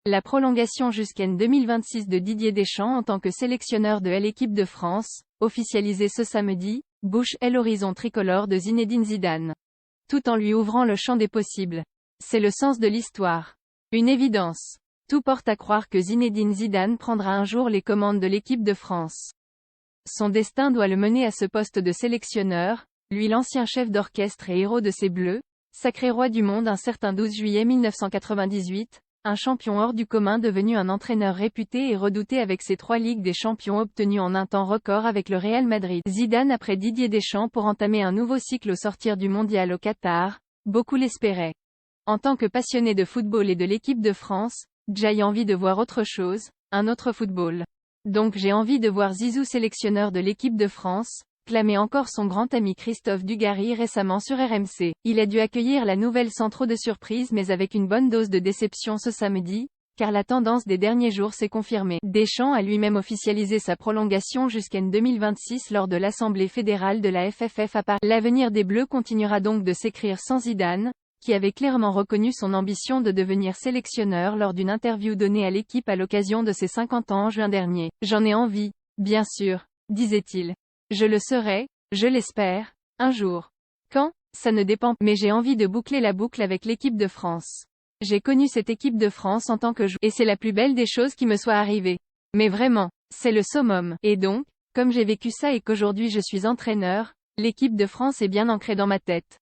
La prolongation jusqu'en 2026 de Didier Deschamps en tant que sélectionneur de l'équipe de France, officialisée ce samedi, bouche l'horizon tricolore de Zinedine Zidane. Tout en lui ouvrant le champ des possibles. C'est le sens de l'histoire. Une évidence. Tout porte à croire que Zinedine Zidane prendra un jour les commandes de l'équipe de France. Son destin doit le mener à ce poste de sélectionneur, lui l'ancien chef d'orchestre et héros de ces Bleus, sacré roi du monde un certain 12 juillet 1998, un champion hors du commun devenu un entraîneur réputé et redouté avec ses 3 Ligues des Champions obtenues en un temps record avec le Real Madrid. Zidane après Didier Deschamps pour entamer un nouveau cycle au sortir du mondial au Qatar, beaucoup l'espéraient. En tant que passionné de football et de l'équipe de France, j'ai envie de voir autre chose, un autre football. Donc j'ai envie de voir Zizou sélectionneur de l'équipe de France, clamait encore son grand ami Christophe Dugarry récemment sur RMC. Il a dû accueillir la nouvelle sans trop de surprise mais avec une bonne dose de déception ce samedi, car la tendance des derniers jours s'est confirmée. Deschamps a lui-même officialisé sa prolongation jusqu'en 2026 lors de l'Assemblée fédérale de la FFF à Paris. L'avenir des Bleus continuera donc de s'écrire sans Zidane, qui avait clairement reconnu son ambition de devenir sélectionneur lors d'une interview donnée à l'équipe à l'occasion de ses 50 ans en juin dernier. J'en ai envie, bien sûr, disait-il. Je le serai, je l'espère, un jour. Quand? Ça ne dépend pas, mais j'ai envie de boucler la boucle avec l'équipe de France. J'ai connu cette équipe de France en tant que joueur, et c'est la plus belle des choses qui me soit arrivée. Mais vraiment, c'est le summum. Et donc, comme j'ai vécu ça et qu'aujourd'hui je suis entraîneur, l'équipe de France est bien ancrée dans ma tête.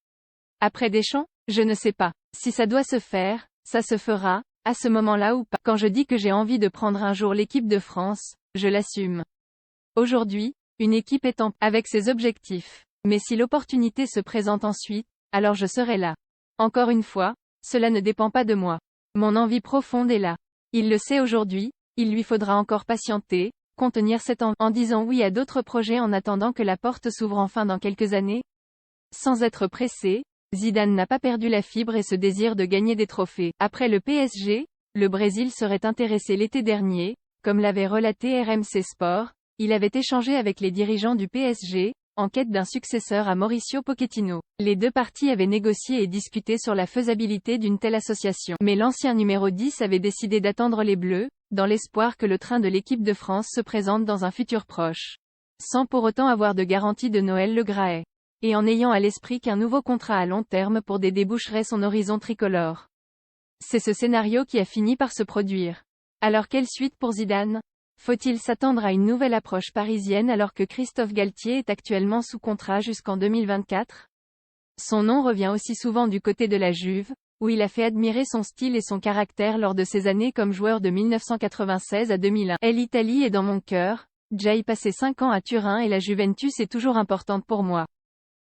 Après Deschamps? Je ne sais pas. Si ça doit se faire, ça se fera, à ce moment-là ou pas. Quand je dis que j'ai envie de prendre un jour l'équipe de France, je l'assume. Aujourd'hui, une équipe est avec ses objectifs. Mais si l'opportunité se présente ensuite, alors je serai là. Encore une fois, cela ne dépend pas de moi. Mon envie profonde est là. Il le sait aujourd'hui, il lui faudra encore patienter, contenir cette envie, en disant oui à d'autres projets en attendant que la porte s'ouvre enfin dans quelques années. Sans être pressé, Zidane n'a pas perdu la fibre et ce désir de gagner des trophées. Après le PSG, le Brésil serait intéressé l'été dernier, comme l'avait relaté RMC Sport, il avait échangé avec les dirigeants du PSG, en quête d'un successeur à Mauricio Pochettino. Les deux parties avaient négocié et discuté sur la faisabilité d'une telle association. Mais l'ancien numéro 10 avait décidé d'attendre les Bleus, dans l'espoir que le train de l'équipe de France se présente dans un futur proche. Sans pour autant avoir de garantie de Noël Le Graët. Et en ayant à l'esprit qu'un nouveau contrat à long terme pour des déboucherait son horizon tricolore. C'est ce scénario qui a fini par se produire. Alors quelle suite pour Zidane? Faut-il s'attendre à une nouvelle approche parisienne alors que Christophe Galtier est actuellement sous contrat jusqu'en 2024? Son nom revient aussi souvent du côté de la Juve, où il a fait admirer son style et son caractère lors de ses années comme joueur de 1996 à 2001. L'Italie est dans mon cœur, j'ai passé 5 ans à Turin et la Juventus est toujours importante pour moi.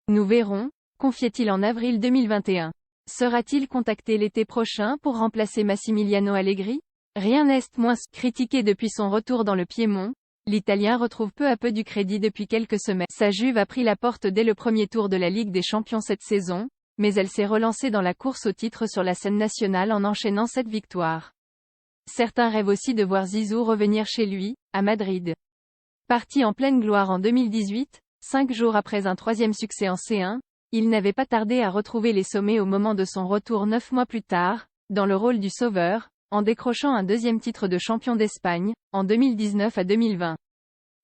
Nous verrons, confiait-il en avril 2021. Sera-t-il contacté l'été prochain pour remplacer Massimiliano Allegri? Rien n'est moins critiqué depuis son retour dans le Piémont. L'Italien retrouve peu à peu du crédit depuis quelques semaines. Sa Juve a pris la porte dès le premier tour de la Ligue des Champions cette saison, mais elle s'est relancée dans la course au titre sur la scène nationale en enchaînant 7 victoires. Certains rêvent aussi de voir Zizou revenir chez lui, à Madrid. Parti en pleine gloire en 2018, 5 jours après un 3e succès en C1, il n'avait pas tardé à retrouver les sommets au moment de son retour 9 mois plus tard, dans le rôle du sauveur, en décrochant un 2e titre de champion d'Espagne, en 2019 à 2020.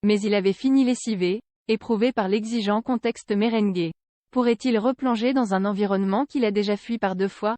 Mais il avait fini lessivé, éprouvé par l'exigeant contexte merengue. Pourrait-il replonger dans un environnement qu'il a déjà fui par 2 fois?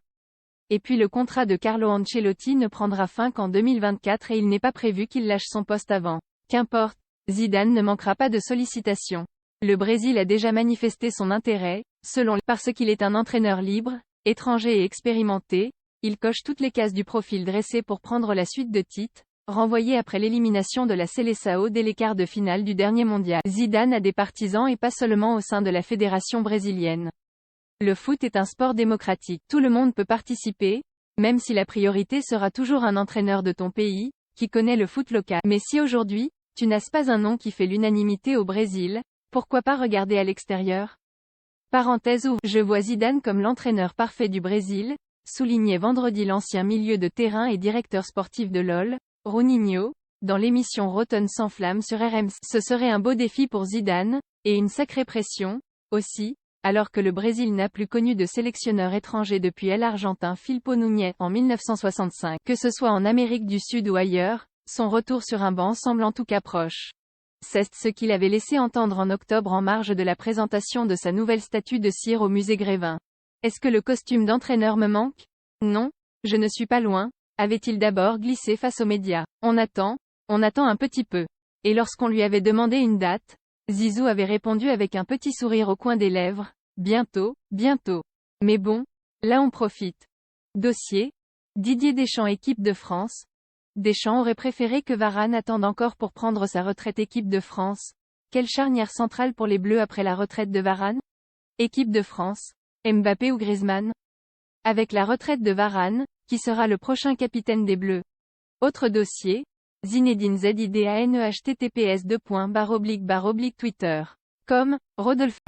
Et puis le contrat de Carlo Ancelotti ne prendra fin qu'en 2024 et il n'est pas prévu qu'il lâche son poste avant. Qu'importe, Zidane ne manquera pas de sollicitations. Le Brésil a déjà manifesté son intérêt, selon parce qu'il est un entraîneur libre, étranger et expérimenté, il coche toutes les cases du profil dressé pour prendre la suite de titres, renvoyé après l'élimination de la Seleção dès les quarts de finale du dernier mondial. Zidane a des partisans et pas seulement au sein de la fédération brésilienne. Le foot est un sport démocratique, tout le monde peut participer, même si la priorité sera toujours un entraîneur de ton pays, qui connaît le foot local. Mais si aujourd'hui, tu n'as pas un nom qui fait l'unanimité au Brésil, pourquoi pas regarder à l'extérieur? Parenthèse ouverte. Je vois Zidane comme l'entraîneur parfait du Brésil, soulignait vendredi l'ancien milieu de terrain et directeur sportif de LOL, Rouninho, dans l'émission Rotten sans flamme sur RMC. Ce serait un beau défi pour Zidane, et une sacrée pression, aussi, Alors que le Brésil n'a plus connu de sélectionneur étranger depuis l'Argentin Filippo Núñez en 1965, que ce soit en Amérique du Sud ou ailleurs, son retour sur un banc semble en tout cas proche. C'est ce qu'il avait laissé entendre en octobre en marge de la présentation de sa nouvelle statue de cire au musée Grévin. Est-ce que le costume d'entraîneur me manque? Non, je ne suis pas loin, avait-il d'abord glissé face aux médias. On attend un petit peu. Et lorsqu'on lui avait demandé une date, Zizou avait répondu avec un petit sourire au coin des lèvres, bientôt, bientôt. Mais bon, là on profite. Dossier. Didier Deschamps équipe de France. Deschamps aurait préféré que Varane attende encore pour prendre sa retraite équipe de France. Quelle charnière centrale pour les Bleus après la retraite de Varane? Équipe de France. Mbappé ou Griezmann? Avec la retraite de Varane, qui sera le prochain capitaine des Bleus? Autre dossier. Zinedine Zidane https://Twitter.com, Rodolphe